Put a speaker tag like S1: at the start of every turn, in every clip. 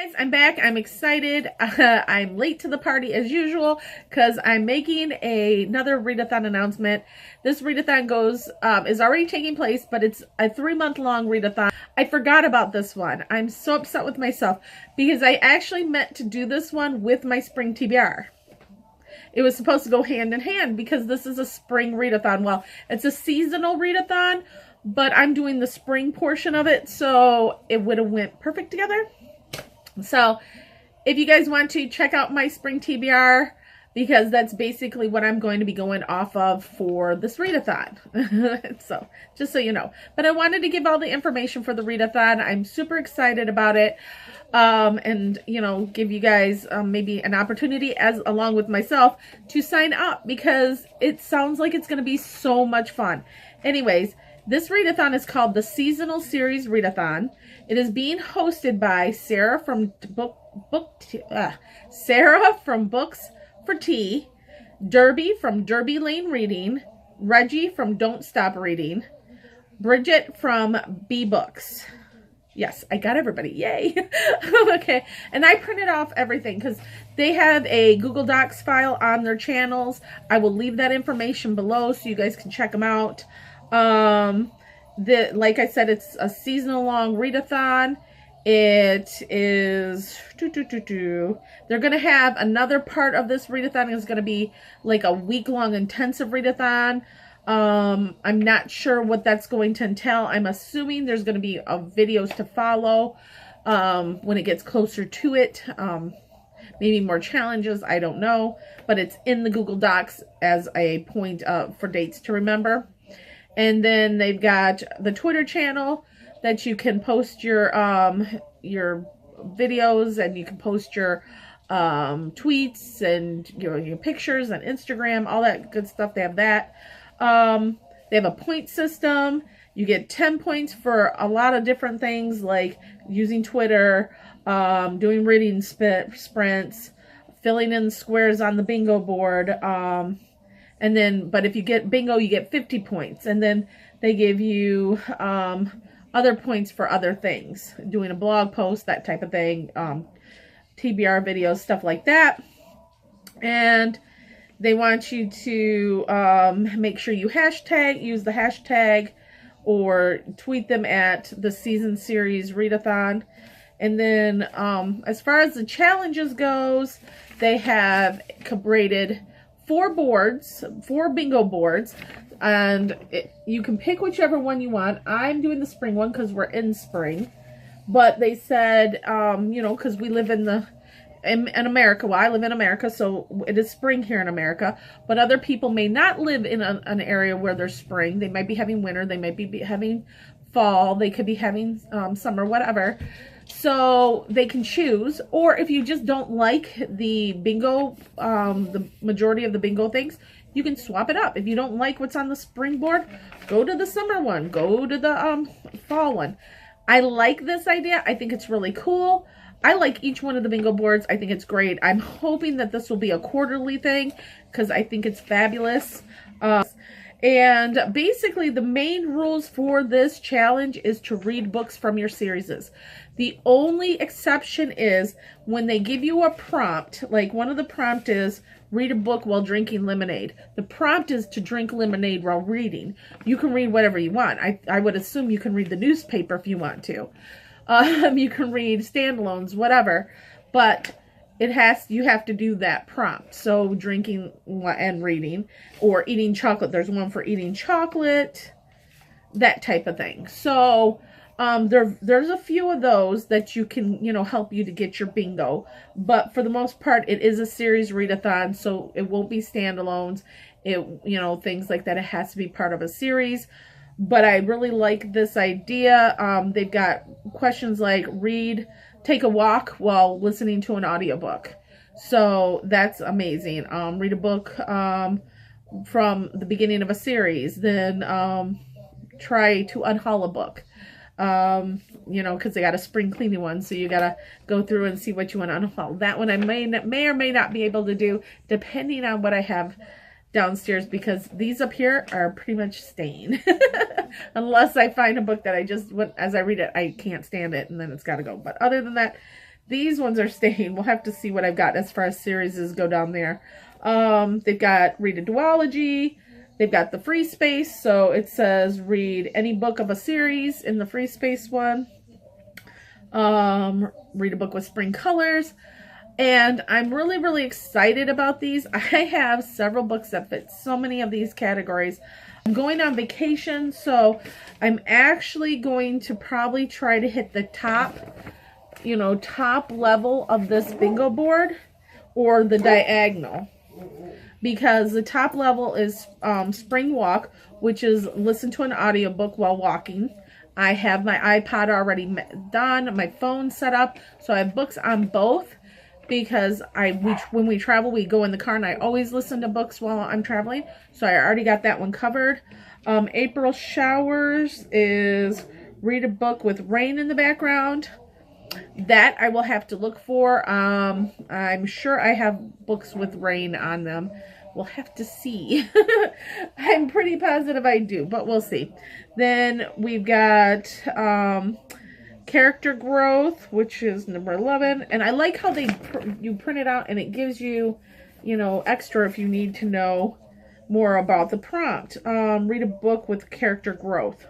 S1: Guys, I'm back. I'm excited. I'm late to the party as usual because I'm making another readathon announcement. This readathon is already taking place, but it's a 3-month-long readathon. I forgot about this one. I'm so upset with myself because I actually meant to do this one with my spring TBR. It was supposed to go hand in hand because this is a spring readathon. Well, it's a seasonal readathon, but I'm doing the spring portion of it, so it would have went perfect together. So if you guys want to check out my spring TBR, because that's basically what I'm going to be going off of for this readathon. So just so you know. But I wanted to give all the information for the readathon. I'm super excited about it. And, you know, give you guys maybe an opportunity along with myself to sign up because it sounds like it's going to be so much fun. Anyways, this readathon is called the Seasonal Series Readathon. It is being hosted by Sarah from Books for Tea, Derby from Derby Lane Reading, Reggie from Don't Stop Reading, Bridget from B Books. Yes, I got everybody. Yay. Okay. And I printed off everything because they have a Google Docs file on their channels. I will leave that information below so you guys can check them out. Like I said, it's a seasonal long readathon. It is they're gonna have another part of this readathon is gonna be like a week-long intensive readathon. I'm not sure what that's going to entail. I'm assuming there's gonna be videos to follow when it gets closer to it. Maybe more challenges, I don't know, but it's in the Google Docs as a point for dates to remember. And then they've got the Twitter channel that you can post your videos, and you can post your tweets and your pictures on Instagram, all that good stuff. They have that. They have a point system. You get 10 points for a lot of different things like using Twitter, doing reading sprints, filling in squares on the bingo board, and then, but if you get bingo, you get 50 points. And then they give you other points for other things. Doing a blog post, that type of thing. TBR videos, stuff like that. And they want you to make sure you use the hashtag, or tweet them at the Season Series Readathon. And then as far as the challenges goes, they have rated 4 bingo boards, and you can pick whichever one you want. I'm doing the spring one because we're in spring, but they said, you know, because we live in America. Well, I live in America, so it is spring here in America, but other people may not live in an area where there's spring. They might be having winter, they might be having fall, they could be having summer, whatever. So they can choose, or if you just don't like the bingo, the majority of the bingo things, you can swap it up. If you don't like what's on the spring board, go to the summer one, go to the fall one. I like this idea. I think it's really cool. I like each one of the bingo boards. I think it's great. I'm hoping that this will be a quarterly thing because I think it's fabulous. And basically the main rules for this challenge is to read books from your series. The only exception is when they give you a prompt, like one of the prompt is read a book while drinking lemonade. The prompt is to drink lemonade while reading. You can read whatever you want. I would assume you can read the newspaper if you want to. You can read standalones, whatever, but you have to do that prompt. So drinking and reading, or eating chocolate. There's one for eating chocolate, that type of thing. So there's a few of those that you can, help you to get your bingo. But for the most part, it is a series readathon, so it won't be standalones. Things like that. It has to be part of a series. But I really like this idea. They've got questions like take a walk while listening to an audiobook. So that's amazing. Read a book from the beginning of a series. Then try to unhaul a book. Because they got a spring cleaning one. So you got to go through and see what you want to unhaul. That one I may or may not be able to do depending on what I have downstairs, because these up here are pretty much staying. Unless I find a book that as I read it, I can't stand it, and then it's got to go. But other than that, These ones are staying. We'll have to see what I've got as far as series go down there. They've got Read a Duology. They've got the free space. So it says read any book of a series in the free space one. Read a book with spring colors. And I'm really, really excited about these. I have several books that fit so many of these categories. I'm going on vacation, so I'm actually going to probably try to hit the top, you know, top level of this bingo board or the diagonal. Because the top level is Spring Walk, which is listen to an audiobook while walking. I have my iPod already done, my phone set up, so I have books on both. Because when we travel, we go in the car, and I always listen to books while I'm traveling. So I already got that one covered. April Showers is read a book with rain in the background. That I will have to look for. I'm sure I have books with rain on them. We'll have to see. I'm pretty positive I do, but we'll see. Then we've got Character Growth, which is number 11, and I like how you print it out and it gives you, you know, extra if you need to know more about the prompt. Read a book with character growth.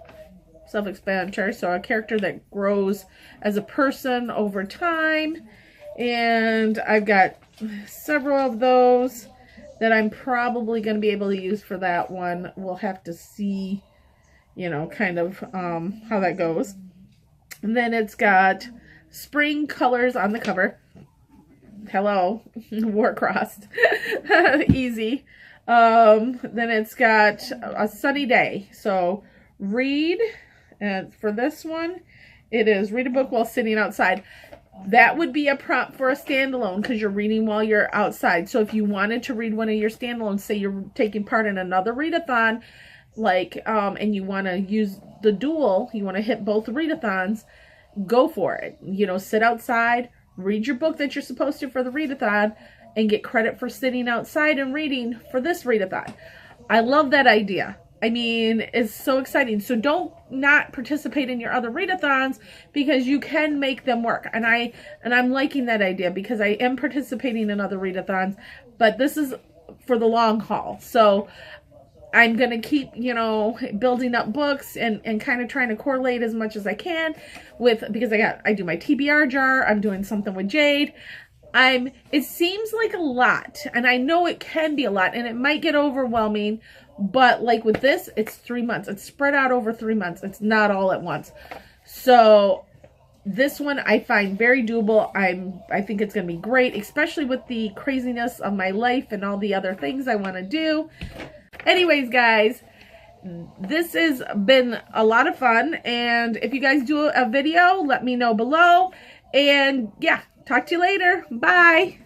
S1: Self-explanatory. So a character that grows as a person over time, and I've got several of those that I'm probably going to be able to use for that one. We'll have to see, you know, kind of how that goes. And then it's got spring colors on the cover. Hello, war-crossed. Easy. Then it's got a sunny day. So read, and for this one, it is read a book while sitting outside. That would be a prompt for a standalone because you're reading while you're outside. So if you wanted to read one of your standalones, say you're taking part in another readathon, like, and you want to use the dual, you want to hit both readathons, go for it. You know, sit outside, read your book that you're supposed to for the readathon, and get credit for sitting outside and reading for this readathon. I love that idea. I mean, it's so exciting. So don't not participate in your other readathons because you can make them work. And I'm liking that idea because I am participating in other readathons, but this is for the long haul. So I'm going to keep, you know, building up books and kind of trying to correlate as much as I can with, because I do my TBR jar. I'm doing something with Jade. It seems like a lot, and I know it can be a lot, and it might get overwhelming, but like with this, it's 3 months. It's spread out over 3 months. It's not all at once. So this one I find very doable. I think it's going to be great, especially with the craziness of my life and all the other things I want to do. Anyways, guys, this has been a lot of fun, and if you guys do a video, let me know below, and yeah, talk to you later. Bye.